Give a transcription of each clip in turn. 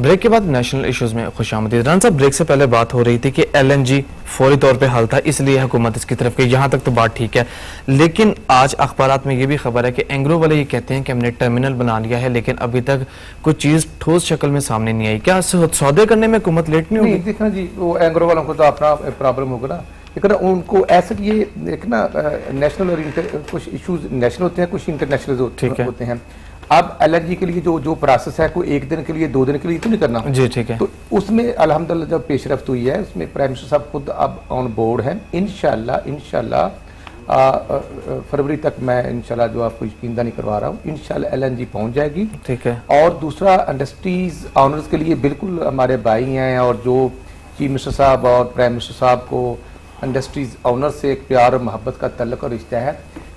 Break के बाद national issues में खुशामदीद। राना साहब, ब्रेक से पहले बात हो रही थी कि LNG फौरी तौर पे हल था, इसलिए हुकूमत इसकी तरफ गई। यहाँ तक तो बात ठीक है, लेकिन आज अखबारात में ये भी खबर है कि एंग्रो वाले ये कहते हैं कि हमने टर्मिनल बना लिया है, लेकिन अभी तक कोई चीज ठोस शक्ल में सामने नहीं आई। क्या सौदे करने में हुकूमत लेट नहीं होगी? देखना जी, वो एंग्रो वालों को तो अपना प्रॉब्लम होगा ना, लेकिन उनको ऐसा ये देखना, नेशनल और कुछ इश्यूज नेशनल होते हैं, कुछ इंटरनेशनल होते हैं। अब LNG के लिए जो प्रोसेस है, कोई एक दिन के लिए 2 दिन के लिए तो नहीं करना जी, ठीक है। तो उसमें अल्हम्दुलिल्लाह जब पेशरफ्त हुई है, उसमें प्राइम मिनिस्टर साहब खुद अब ऑन बोर्ड हैं। इंशाल्लाह फरवरी तक मैं इंशाल्लाह जो आपको यकीनदानी करवा रहा हूँ, इंशाल्लाह LNG पहुंच जाएगी। ठीक है। और दूसरा, इंडस्ट्रीज ऑनर्स के लिए बिल्कुल हमारे भाई हैं, और जो चीफ मिनिस्टर साहब और प्राइम मिनिस्टर साहब को इंडस्ट्रीज ऑनर से एक प्यार और मोहब्बत का तल्लुक और रिश्ता है।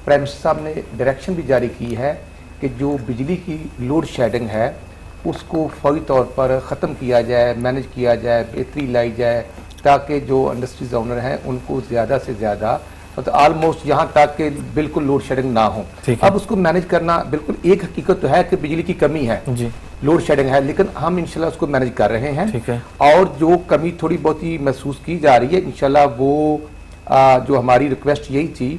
प्राइम मिनिस्टर साहब ने डायरेक्शन भी जारी की है कि जो बिजली की लोड शेडिंग है उसको फौरी तौर पर ख़त्म किया जाए, मैनेज किया जाए, बेहतरी लाई जाए, ताकि जो इंडस्ट्रीज ओनर हैं उनको ज़्यादा से ज़्यादा, मतलब ऑलमोस्ट यहाँ तक कि बिल्कुल लोड शेडिंग ना हो। अब उसको मैनेज करना, बिल्कुल एक हकीकत तो है कि बिजली की कमी है जी, लोड शेडिंग है, लेकिन हम इंशाल्लाह उसको मैनेज कर रहे हैं। ठीक है। और जो कमी थोड़ी बहुत ही महसूस की जा रही है, इंशाल्लाह वो जो हमारी रिक्वेस्ट यही थी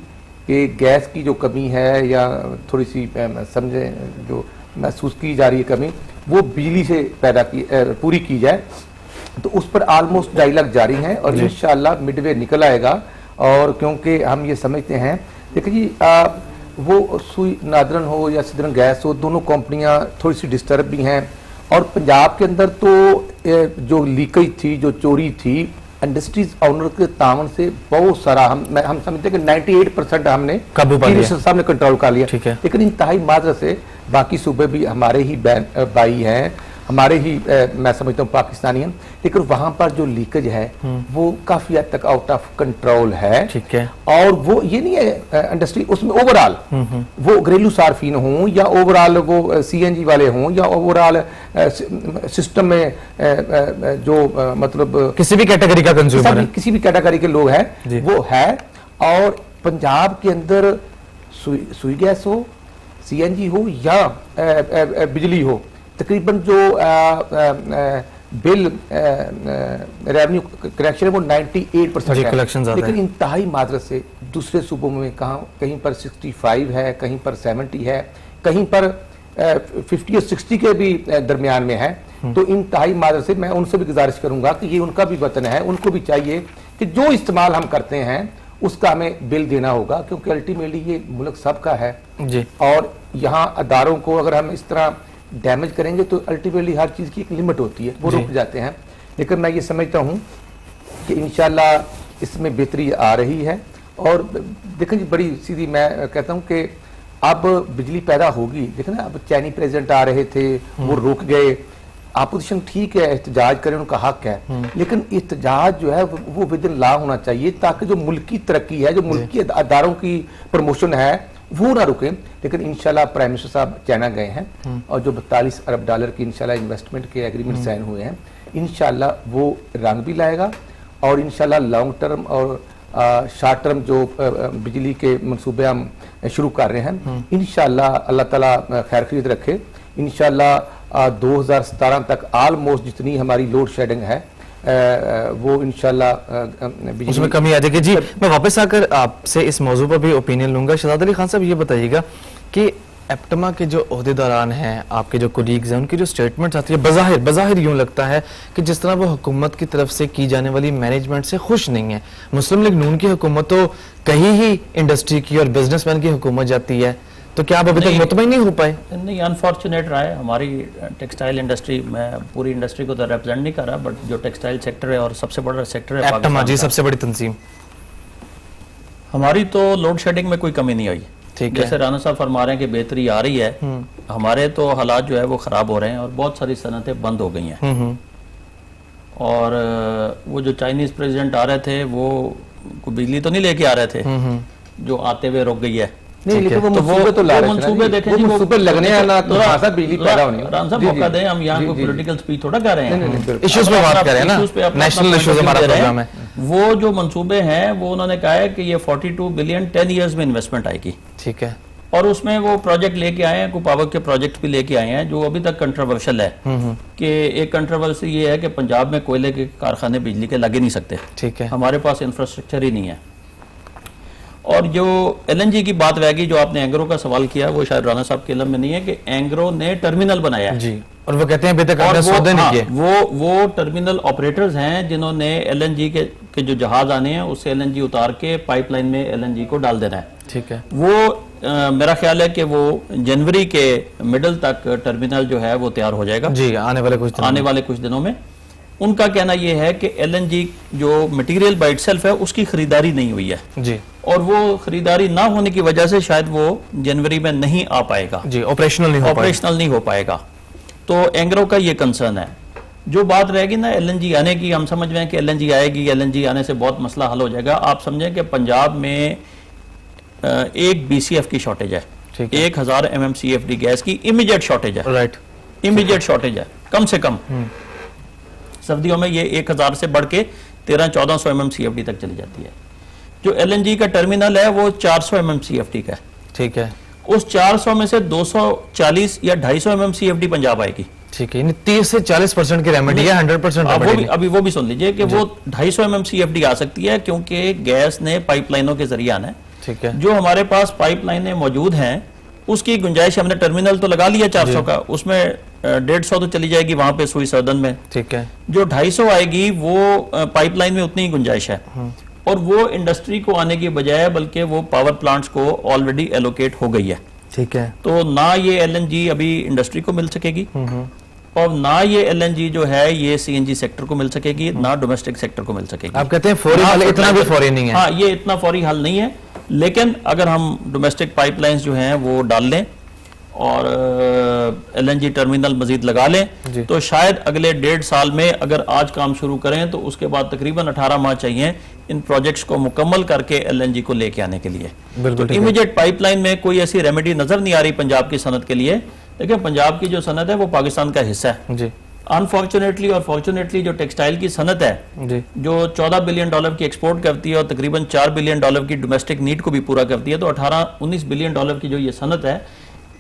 कि गैस की जो कमी है या थोड़ी सी समझे जो महसूस की जा रही है कमी, वो बिजली से पूरी की जाए। तो उस पर ऑलमोस्ट डायलॉग जारी है और इंशाल्लाह मिडवे निकल आएगा। और क्योंकि हम ये समझते हैं, देखिए जी, वो सुई नादरन हो या सिदरन गैस हो, दोनों कंपनियां थोड़ी सी डिस्टर्ब भी हैं। और पंजाब के अंदर तो जो लीकेज थी, जो चोरी थी, इंडस्ट्रीज ऑनर के तावन से बहुत सारा हम समझते हैं कि 98% हमने काबू पा लिया, साहब ने कंट्रोल कर लिया। ठीक है। लेकिन इंतहाई मात्रा से बाकी सूबे भी हमारे ही भाई हैं, हमारे ही मैं समझता हूँ पाकिस्तानी हैं, लेकिन वहां पर जो लीकेज है वो काफी हद तक आउट ऑफ कंट्रोल है। ठीक है। और वो ये नहीं है इंडस्ट्री, उसमें ओवरऑल वो घरेलू सार्फिन हों या ओवरऑल वो CNG वाले हों या ओवरऑल सिस्टम में जो मतलब किसी भी कैटेगरी का कंज्यूमर है, किसी भी कैटेगरी के लोग हैं वो है। और पंजाब के अंदर सुई गैस हो, CNG हो या बिजली हो, तकरीबन जो बिल रेवेन्यू कलेक्शन है वो 98% है, लेकिन इंतहाई मात्रा से दूसरे सूबों में कहीं पर 65 है, कहीं पर 70 है, कहीं पर 50 और 60 के भी दरमियान में है। तो इंतहाई मात्रा से मैं उनसे भी गुजारिश करूंगा कि ये उनका भी वतन है, उनको भी चाहिए कि जो इस्तेमाल हम करते हैं उसका हमें बिल देना होगा, क्योंकि अल्टीमेटली ये मुल्क सबका है जी। और यहाँ अदारों को अगर हम इस तरह डैमेज करेंगे तो अल्टीमेटली हर चीज़ की एक लिमिट होती है, वो रुक जाते हैं। लेकिन मैं ये समझता हूँ कि इंशाल्लाह इसमें बेहतरी आ रही है। और देखें जी, बड़ी सीधी मैं कहता हूँ कि अब बिजली पैदा होगी। लेकिन अब चाइनीज प्रेसिडेंट आ रहे थे, वो रुक गए। अपोजिशन ठीक है, एहतजाज करें, उनका हक है, लेकिन एहतजाज जो है वो विद इन लॉ होना चाहिए, ताकि जो मुल्क की तरक्की है, जो मुल्क की अदारों की प्रमोशन है, वो ना रुके। लेकिन इंशाल्लाह प्राइम मिनिस्टर साहब चाइना गए हैं और जो 42 अरब डॉलर की इंशाल्लाह इन्वेस्टमेंट के एग्रीमेंट साइन हुए हैं, इंशाल्लाह वो रंग भी लाएगा। और इंशाल्लाह लॉन्ग टर्म और शॉर्ट टर्म जो बिजली के मंसूबे हम शुरू कर रहे हैं, इंशाल्लाह अल्लाह ताला खैर खरीद रखे। इंशाल्लाह 2017 तक ऑलमोस्ट जितनी हमारी लोड शेडिंग है वो इंशाल्लाह उसमें कमी आ जाएगी जी। मैं वापस आकर आपसे इस मौजू पर भी ओपिनियन लूंगा। शहजाद अली खान साहब, ये बताइएगा कि एप्टमा के जो ओहदेदारान हैं, आपके जो कोलीग्स हैं, उनकी जो स्टेटमेंट्स आती है, बज़ाहिर यूं लगता है कि जिस तरह वो हुकूमत की तरफ से की जाने वाली मैनेजमेंट से खुश नहीं है। मुस्लिम लीग नून की हुकूमत तो कहीं ही इंडस्ट्री की और बिजनेसमैन की हुकूमत जाती है, तो क्या आप अभी तक मुतमईन नहीं हो पाए? नहीं, अनफॉर्चुनेट रहा है हमारी टेक्सटाइल इंडस्ट्री। मैं पूरी इंडस्ट्री को तो रिप्रेजेंट नहीं कर रहा, बट जो टेक्सटाइल सेक्टर है और सबसे बड़ा सेक्टर है एप्टमा जी, सबसे बड़ी तंजीम, हमारी तो लोड शेडिंग में कोई कमी नहीं आई। ठीक है, जैसे राना साहब फरमा रहे हैं कि बेहतरी आ रही है, हमारे तो हालात जो है वो खराब हो रहे हैं और बहुत सारी सनतें बंद हो गई हैं। और वो जो चाइनीज प्रेसिडेंट आ रहे थे वो बिजली तो नहीं लेके आ रहे थे, जो आते हुए रुक गई है। नहीं, लेकिन वो मंसूबे तो ला रहे हैं, मंसूबे देखें जी, मंसूबे लगने हैं ना, तो खासा बिजली पैदा होनी है। राम साहब मौका दें, हम यहाँ को पॉलिटिकल स्पीच थोड़ा कर रहे हैं, इश्यूज पे बात कर रहे हैं ना, नेशनल इश्यूज हमारा प्रोग्राम है। वो जो मंसूबे हैं वो उन्होंने कहा है कि ये 42 बिलियन 10 ईयर्स में इन्वेस्टमेंट आएगी। ठीक है। और उसमें वो प्रोजेक्ट लेके आए हैं, पावर के प्रोजेक्ट भी लेके आए हैं जो अभी तक कंट्रोवर्शियल है। कि एक कंट्रोवर्सी ये है कि पंजाब में कोयले के कारखाने बिजली के लगे नहीं सकते, ठीक है, हमारे पास इंफ्रास्ट्रक्चर ही नहीं है। और जो LNG की बात रहेगी, जो आपने एंग्रो का सवाल किया, वो शायद राणा साहब के इल्म में नहीं है कि एंग्रो ने टर्मिनल बनाया है जी, और वो कहते हैं अभी तक आपने सौदे नहीं किए। वो टर्मिनल ऑपरेटर्स हैं जिन्होंने LNG के जो जहाज आने हैं उससे LNG उतार के पाइपलाइन में LNG को डाल देना है, ठीक है। वो मेरा ख्याल है कि वो जनवरी के मिडल तक टर्मिनल जो है वो तैयार हो जाएगा जी, आने वाले कुछ दिनों में। उनका कहना यह है कि LNG जो मटेरियल बाय इटसेल्फ है उसकी खरीदारी नहीं हुई है जी, और वो खरीदारी ना होने की वजह से शायद वो जनवरी में नहीं आ पाएगा जी, ऑपरेशनल नहीं हो पाएगा। तो एंग्रो का ये कंसर्न है। जो बात रहेगी ना LNG आने की, हम समझ रहे हैं कि LNG आएगी, LNG आने से बहुत मसला हल हो जाएगा। आप समझें कि पंजाब में 1 BCF की शॉर्टेज है, 1000 MMCFD गैस की इमीडिएट शॉर्टेज है, राइट, इमीडिएट शॉर्टेज है कम से कम। सर्दियों में ये 1000 से बढ़ के 1300-1400 MMCFD तक चली जाती है। जो LNG का टर्मिनल है वो 400 MMCFD का है, ठीक है। उस 400 में से 240 या 250 MMCFD पंजाब आएगी, ठीक है। 30 से 40% की रेमेडी है, 100% अभी वो भी सुन लीजिए कि वो 250 MMCFD आ सकती है, क्योंकि गैस ने पाइपलाइनों के जरिए आना है, ठीक है। जो हमारे पास पाइपलाइनें मौजूद हैं उसकी गुंजाइश, हमने टर्मिनल तो लगा लिया 400 का, उसमें 150 तो चली जाएगी वहां पे सुई सदन में, ठीक है। जो 250 आएगी वो पाइपलाइन में उतनी ही गुंजाइश है, और वो इंडस्ट्री को आने की बजाय बल्कि वो पावर प्लांट्स को ऑलरेडी एलोकेट हो गई है, ठीक है। तो ना ये LNG अभी इंडस्ट्री को मिल सकेगी और ना ये LNG जो है ये CNG सेक्टर को मिल सकेगी, ना डोमेस्टिक सेक्टर को मिल सकेगी। आप कहते हैं फौरी हल, इतना भी फौरी नहीं है। हाँ, ये इतना फौरी हल नहीं है, लेकिन अगर हम डोमेस्टिक पाइपलाइंस जो हैं वो डाल लें और LNG टर्मिनल मजीद लगा लें तो शायद अगले 1.5 साल में अगर आज काम शुरू करें तो उसके बाद तकरीबन 18 माह चाहिए इन प्रोजेक्ट्स को मुकम्मल करके LNG को लेके आने के लिए। तो इमीडिएट पाइपलाइन में कोई ऐसी रेमेडी नजर नहीं आ रही पंजाब की सनत के लिए। देखिए, पंजाब की जो सनत है वो पाकिस्तान का हिस्सा है जी। अनफॉर्चुनेटली और फॉर्चुनेटली जो टेक्सटाइल की सनत है जी, जो $14 बिलियन की एक्सपोर्ट करती है और तकरीबन $4 बिलियन की डोमेस्टिक नीड को भी पूरा करती है, तो 18-19 बिलियन डॉलर की जो ये सनत है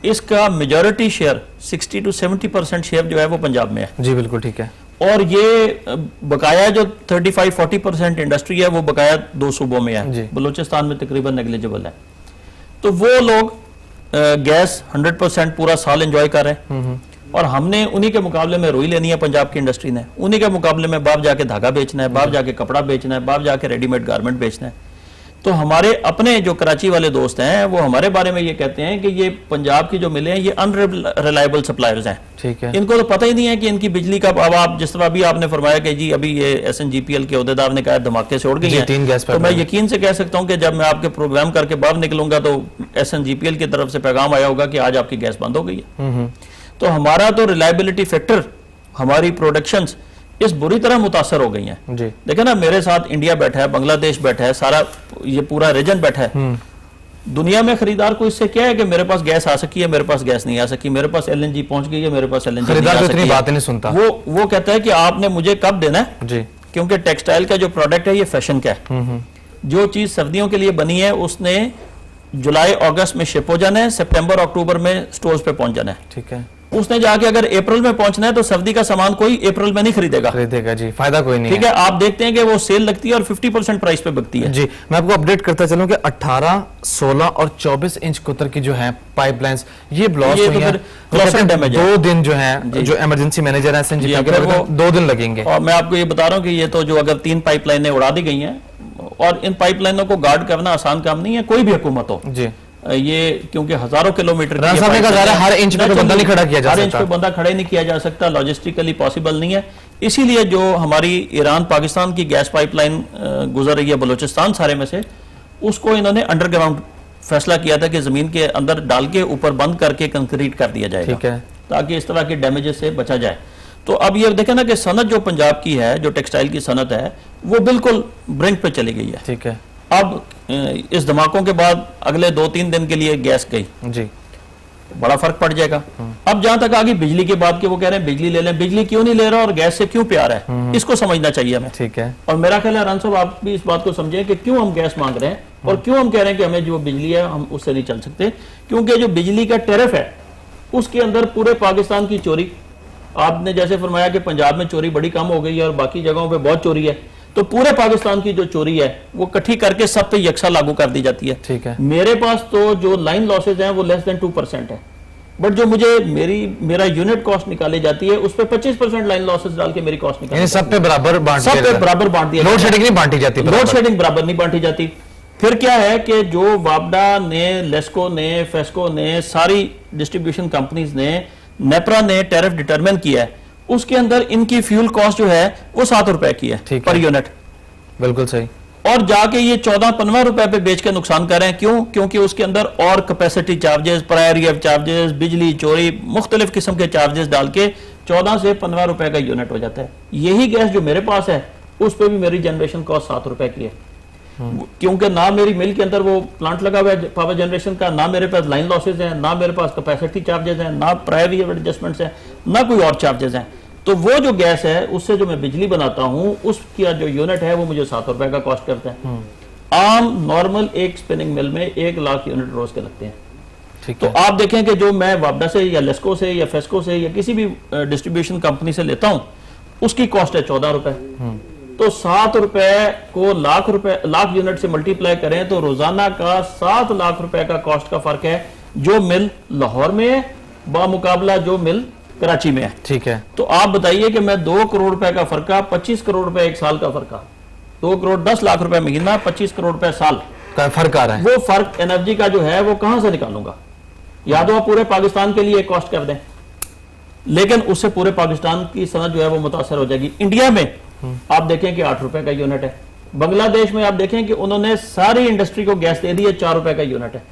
इसका मेजॉरिटी शेयर 60 to 70% शेयर जो है वो पंजाब में है जी। बिल्कुल ठीक है। और ये बकाया जो 35-40% इंडस्ट्री है वो बकाया 2 सूबों में है, बलूचिस्तान में तकरीबन नेग्लिजिबल है। तो वो लोग गैस 100% पूरा साल एंजॉय कर रहे हैं और हमने उन्हीं के मुकाबले में रुई लेनी है पंजाब की इंडस्ट्री ने, उन्हीं के मुकाबले में बाहर जाके धागा बेचना है, बाहर जाके कपड़ा बेचना है, बाहर जाके रेडीमेड गारमेंट बेचना है। तो हमारे अपने जो कराची वाले दोस्त हैं वो हमारे बारे में ये कहते हैं कि ये पंजाब की जो मिले हैं ये अनरिलायबल सप्लायर्स हैं, ठीक है। इनको तो पता ही नहीं है कि इनकी बिजली का, अब आप जिस तरह अभी आपने फरमाया कि जी अभी ये SNGPL के ओहदेदार ने कहा धमाके से उड़ गई है, तो मैं यकीन से कह सकता हूँ कि जब मैं आपके प्रोग्राम करके बाहर निकलूंगा तो SNGPL की तरफ से पैगाम आया होगा कि आज आपकी गैस बंद हो गई है। तो हमारा तो रिलायबिलिटी फैक्टर, हमारी प्रोडक्शंस इस बुरी तरह मुतासर हो गई हैं जी। देखिए ना, मेरे साथ इंडिया बैठा है, बांग्लादेश बैठा है, सारा ये पूरा रीजन बैठा है। दुनिया में खरीदार को इससे क्या है कि मेरे पास गैस आ सकी है, मेरे पास गैस नहीं आ सकी, मेरे पास LNG पहुंच गई है, मेरे पास LNG खरीदार तो इतनी बातें नहीं सुनता। वो कहता है कि आपने मुझे कब देना है जी, क्योंकि टेक्सटाइल का जो प्रोडक्ट है ये फैशन का है। जो चीज सर्दियों के लिए बनी है उसने जुलाई अगस्त में शिप हो जाना है, सितंबर अक्टूबर में स्टोर्स पे पहुंच जाना है, ठीक है। उसने जाके अगर अप्रैल में पहुंचना है तो सर्दी का सामान कोई अप्रैल में नहीं खरीदेगा जी, फायदा कोई नहीं, ठीक है। आप देखते हैं कि वो सेल लगती है और 50% प्राइस पे बिकती है जी। मैं आपको अपडेट करता चलूं कि 18, 16 और 24 इंच कुतर की जो है पाइपलाइंस ये ब्लॉस्ट हुई हैं, तो डैमेज 2 दिन जो है, जो इमरजेंसी मैनेजर है SNGPL के, वो 2 दिन लगेंगे। और मैं आपको ये बता रहा हूँ कि ये तो जो अगर 3 पाइपलाइनें उड़ा दी गई हैं, और इन पाइपलाइनों को गार्ड करना आसान काम नहीं है, कोई भी हुकूमत हो जी। ये क्योंकि हजारों किलोमीटर हर इंच पे बंदा नहीं खड़ा किया जा सकता, हर इंच पे बंदा खड़ा ही नहीं किया जा सकता, लॉजिस्टिकली पॉसिबल नहीं है। इसीलिए जो हमारी ईरान पाकिस्तान की गैस पाइपलाइन गुजर रही है बलूचिस्तान सारे में से, उसको इन्होंने अंडरग्राउंड फैसला किया था कि जमीन के अंदर डाल के ऊपर बंद करके कंक्रीट कर दिया जाएगा, ठीक है, ताकि इस तरह के डैमेजेस से बचा जाए। तो अब ये देखें ना कि सनत जो पंजाब की है, जो टेक्सटाइल की सनत है, वो बिल्कुल ब्रिंक पे चली गई है, ठीक है। अब इस धमाकों के बाद अगले 2-3 दिन के लिए गैस गई जी, बड़ा फर्क पड़ जाएगा। अब जहां तक आगे बिजली की बात की, वो कह रहे हैं बिजली ले लें, बिजली क्यों नहीं ले रहा और गैस से क्यों प्यार है, इसको समझना चाहिए हमें, ठीक है। और मेरा ख्याल है रान साहब आप भी इस बात को समझें कि क्यों हम गैस मांग रहे हैं, और क्यों हम कह रहे हैं कि हमें जो बिजली है हम उससे नहीं चल सकते, क्योंकि जो बिजली का टैरिफ है उसके अंदर पूरे पाकिस्तान की चोरी, आपने जैसे फरमाया कि पंजाब में चोरी बड़ी कम हो गई है और बाकी जगहों पे बहुत चोरी है, तो पूरे पाकिस्तान की जो चोरी है वो इकट्ठी करके सब पे यकसा लागू कर दी जाती है। ठीक है। मेरे पास तो जो लाइन लॉसेज हैं वो लेस देन 2% है, बट जो मुझे मेरा यूनिट कॉस्ट निकाली जाती है उस पे 25% लाइन लॉसेज डाल के मेरी कॉस्ट निकाली, सब पे बराबर बांट दिया, लोड शेडिंग नहीं बांटी जाती, लोड शेडिंग बराबर नहीं बांटी जाती। फिर क्या है कि जो वापडा ने, लेस्को ने, फेस्को ने, सारी डिस्ट्रीब्यूशन कंपनीज ने, नेपरा ने टैरिफ डिटरमिन किया है, उसके अंदर इनकी फ्यूल कॉस्ट जो है वो 7 रुपए की है पर यूनिट। बिल्कुल सही। और जाके ये 14-15 रुपए पे बेच के नुकसान कर रहे हैं। क्यों? क्योंकि उसके अंदर और capacity charges, priority of charges, बिजली चोरी, मुख्तलिफ किस्म के चार्जेस डाल के 14 से 15 रुपए का यूनिट हो जाता है। यही गैस जो मेरे पास है उस पर भी मेरी जनरेशन कॉस्ट 7 रुपए की है, क्योंकि ना मेरी मिल के अंदर वो प्लांट लगा हुआ है पावर जनरेशन का, ना मेरे पास लाइन लॉसेज हैं, ना मेरे पास कैपेसिटी चार्जेस हैं, ना प्रायोरिटी एडजस्टमेंट है, ना कोई और चार्जेस हैं। तो वो जो गैस है उससे जो मैं बिजली बनाता हूं उसका जो यूनिट है वो मुझे 7 रुपए का कॉस्ट करता है। आम नॉर्मल एक स्पिनिंग मिल में 1 लाख यूनिट रोज के लगते हैं। तो आप देखें कि जो मैं वापडा से या लेस्को से या फेस्को से या किसी भी डिस्ट्रीब्यूशन कंपनी से लेता हूं उसकी कॉस्ट है 14 रुपए। तो 7 रुपए को लाख यूनिट से मल्टीप्लाई करें तो रोजाना का 7 लाख रुपए का कॉस्ट का फर्क है जो मिल लाहौर में है बामुकाबला जो मिल कराची में है। ठीक है। तो आप बताइए कि मैं 2 करोड़ रुपए का फर्क, 25 करोड़ रुपए एक साल का फर्क, 2 करोड़ 10 लाख रुपए महीना, 25 करोड़ रुपए साल का फर्क आ रहा है। वो फर्क एनर्जी का जो है वो कहां से निकालूंगा? या तो आप पूरे पाकिस्तान के लिए कॉस्ट कर दें, लेकिन उससे पूरे पाकिस्तान की सनत जो है वो मुतासर हो जाएगी। इंडिया में आप देखें कि 8 रुपए का यूनिट है, बांग्लादेश में आप देखें कि उन्होंने सारी इंडस्ट्री को गैस दे दी है, 4 रुपए का यूनिट है।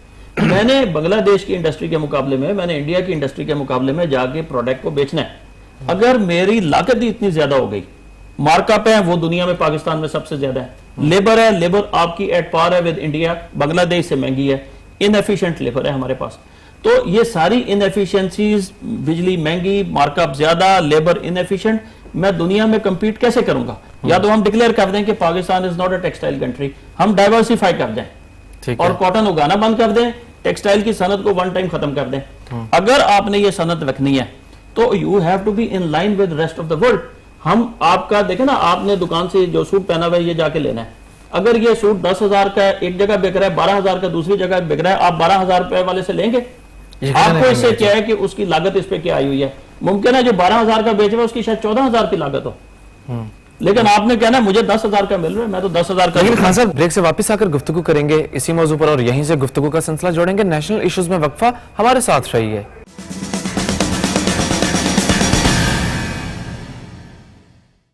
मैंने बांग्लादेश की इंडस्ट्री के मुकाबले में, मैंने इंडिया की इंडस्ट्री के मुकाबले में जाके प्रोडक्ट को बेचना है। अगर मेरी लागत ही इतनी ज्यादा हो गई, मार्कअप है वो दुनिया में पाकिस्तान में सबसे ज्यादा है, लेबर है, लेबर आपकी एट पार है विद इंडिया, बांग्लादेश से महंगी है, इनएफिशिएंट लेबर है हमारे पास। तो ये सारी इनएफिशिएंसीज, बिजली महंगी, मार्कअप ज्यादा, लेबर इनएफिशिएंट, मैं दुनिया में कंपीट कैसे करूंगा? या तो हम डिक्लेयर कर दें कि Pakistan is not a textile country, हम डाइवर्सिफाई कर दें और कॉटन उगाना बंद कर दें, टेक्सटाइल की सनत को वन टाइम खत्म कर दें। अगर आपने ये सनत रखनी है तो you have to be in line with rest of the world. हम आपका देखें ना, आपने दुकान से जो सूट पहना हुआ है ये जाके लेना है, अगर ये सूट 10,000 का एक जगह बिक रहा है, 12,000 का दूसरी जगह बिक रहा है, आप 12,000 रुपए वाले से लेंगे? आपको इससे क्या है कि उसकी लागत इस पे क्या आई हुई है? मुमकिन है जो 12,000 का बेच रहा है उसकी शायद 14,000 की लागत हो, लेकिन आपने कहना मुझे 10,000 का मिल रहा है, मैं तो 10,000 का। लेकिन खान साहब ब्रेक से वापस आकर गुफ्तगू करेंगे इसी मौजू पर और यहीं से गुफ्तगू का सिलसिला जोड़ेंगे। नेशनल इश्यूज में वक्फा, हमारे साथ रहिए।